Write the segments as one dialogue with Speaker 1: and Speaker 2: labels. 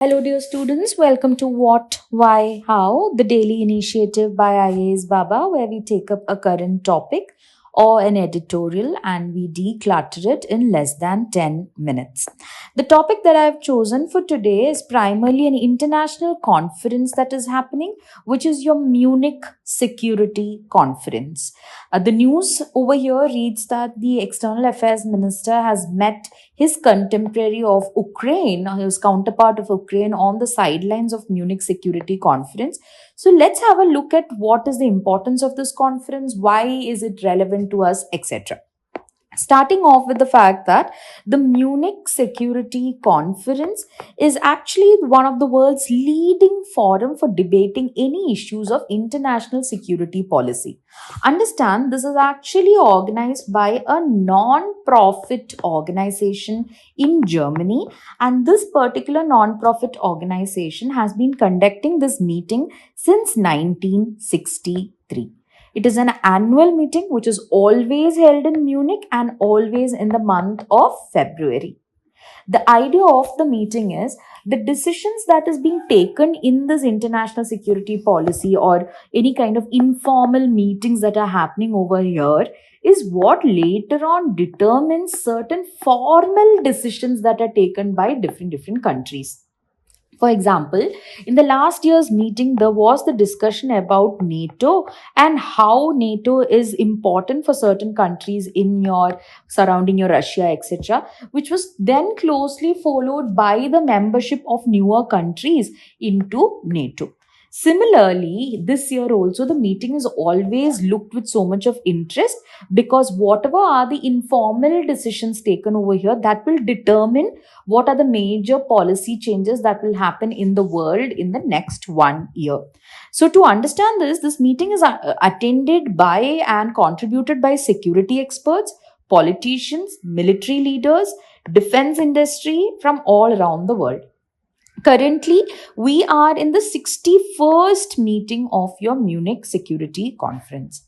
Speaker 1: Hello, dear students. Welcome to What, Why, How, the daily initiative by IAS Baba, where we take up a current topic or an editorial and we declutter it in less than 10 minutes. The topic that I've chosen for today is primarily an international conference that is happening, which is your Munich Security Conference. The news over here reads that the External Affairs Minister has met his contemporary of Ukraine, his counterpart of Ukraine, on the sidelines of Munich Security Conference. So let's have a look at what is the importance of this conference, why is it relevant to us, etc. Starting off with the fact that the Munich Security Conference is actually one of the world's leading forum for debating any issues of international security policy. Understand, this is actually organized by a non-profit organization in Germany, and this particular non-profit organization has been conducting this meeting since 1963. It is an annual meeting which is always held in Munich and always in the month of February. The idea of the meeting is the decisions that is being taken in this international security policy or any kind of informal meetings that are happening over here is what later on determines certain formal decisions that are taken by different countries. For example, in the last year's meeting, there was the discussion about NATO and how NATO is important for certain countries in your surrounding your Russia, etc., which was then closely followed by the membership of newer countries into NATO. Similarly, this year also the meeting is always looked with so much of interest because whatever are the informal decisions taken over here that will determine what are the major policy changes that will happen in the world in the next 1 year. So to understand this meeting is attended by and contributed by security experts, politicians, military leaders, defense industry from all around the world. Currently, we are in the 61st meeting of your Munich Security Conference.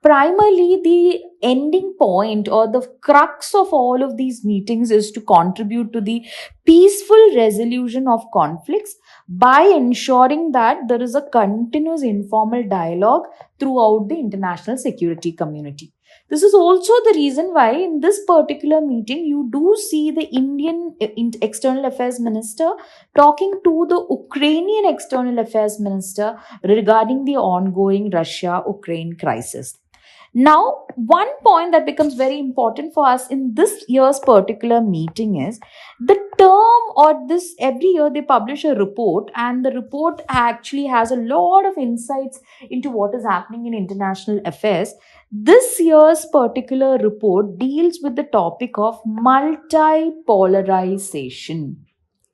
Speaker 1: Primarily, the ending point or the crux of all of these meetings is to contribute to the peaceful resolution of conflicts by ensuring that there is a continuous informal dialogue throughout the international security community. This is also the reason why in this particular meeting you do see the Indian External Affairs Minister talking to the Ukrainian External Affairs Minister regarding the ongoing Russia Ukraine crisis. Now, one point that becomes very important for us in this year's particular meeting is the term or this every year they publish a report, and the report actually has a lot of insights into what is happening in international affairs. This year's particular report deals with the topic of multipolarization.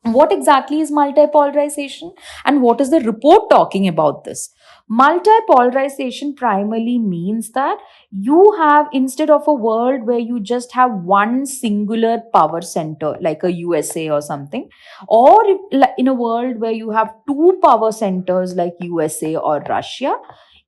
Speaker 1: What exactly is multipolarization and what is the report talking about this? Multipolarization primarily means that you have, instead of a world where you just have one singular power center like a USA or something, or in a world where you have two power centers like USA or Russia,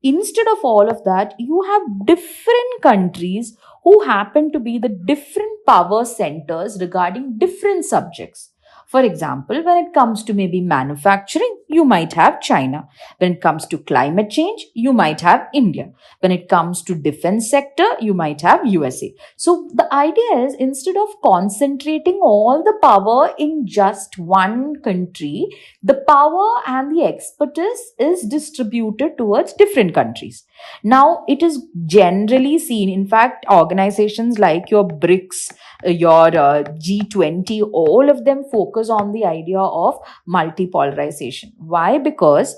Speaker 1: instead of all of that, you have different countries who happen to be the different power centers regarding different subjects. For example, when it comes to maybe manufacturing, you might have China. When it comes to climate change, you might have India. When it comes to defense sector, you might have USA. So the idea is, instead of concentrating all the power in just one country, the power and the expertise is distributed towards different countries. Now, it is generally seen, in fact, organizations like your BRICS, your G20, all of them focus on the idea of multipolarization. Why? Because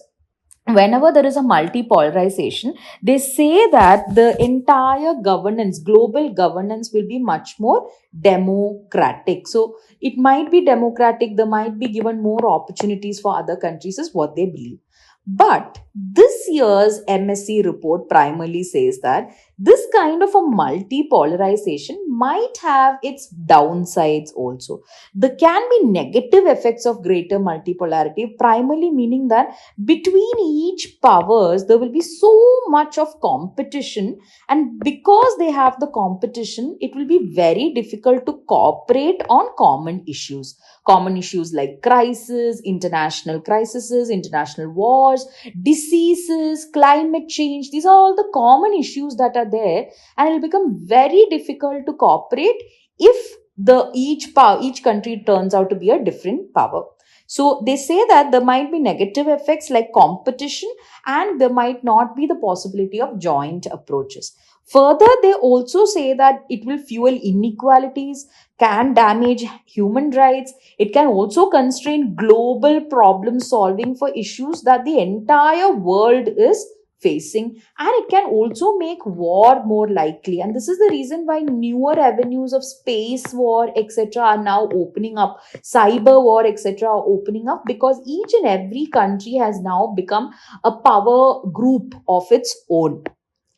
Speaker 1: whenever there is a multipolarization, they say that the entire governance, global governance, will be much more democratic. So it might be democratic, there might be given more opportunities for other countries, is what they believe. But This year's MSc report primarily says that this kind of a multipolarization might have its downsides also. There can be negative effects of greater multipolarity, primarily meaning that between each powers there will be so much of competition, and because they have the competition, it will be very difficult to cooperate on common issues like crises, international wars, diseases, climate change. These are all the common issues that are there, and it will become very difficult to cooperate if the each country turns out to be a different power. So they say that there might be negative effects like competition, and there might not be the possibility of joint approaches. Further, they also say that it will fuel inequalities, can damage human rights. It can also constrain global problem solving for issues that the entire world is facing, and it can also make war more likely. And this is the reason why newer avenues of space war, etc., are now opening up, cyber war, etc., are opening up, because each and every country has now become a power group of its own.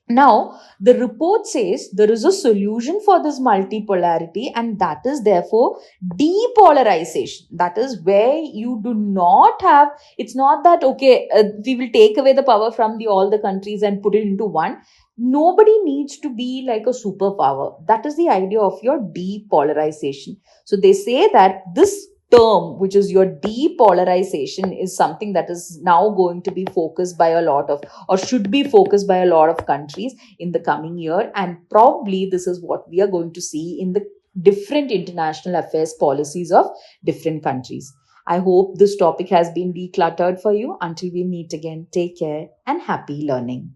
Speaker 1: Now, the report says there is a solution for this multipolarity, and that is therefore depolarization. That is where you do not have, it's not that, okay, we will take away the power from all the countries and put it into one. Nobody needs to be like a superpower. That is the idea of your depolarization. So they say that this term, which is your depolarization, is something that is now going to be focused by a lot of, or should be focused by a lot of countries in the coming year. And probably this is what we are going to see in the different international affairs policies of different countries. I hope this topic has been decluttered for you. Until we meet again, take care and happy learning.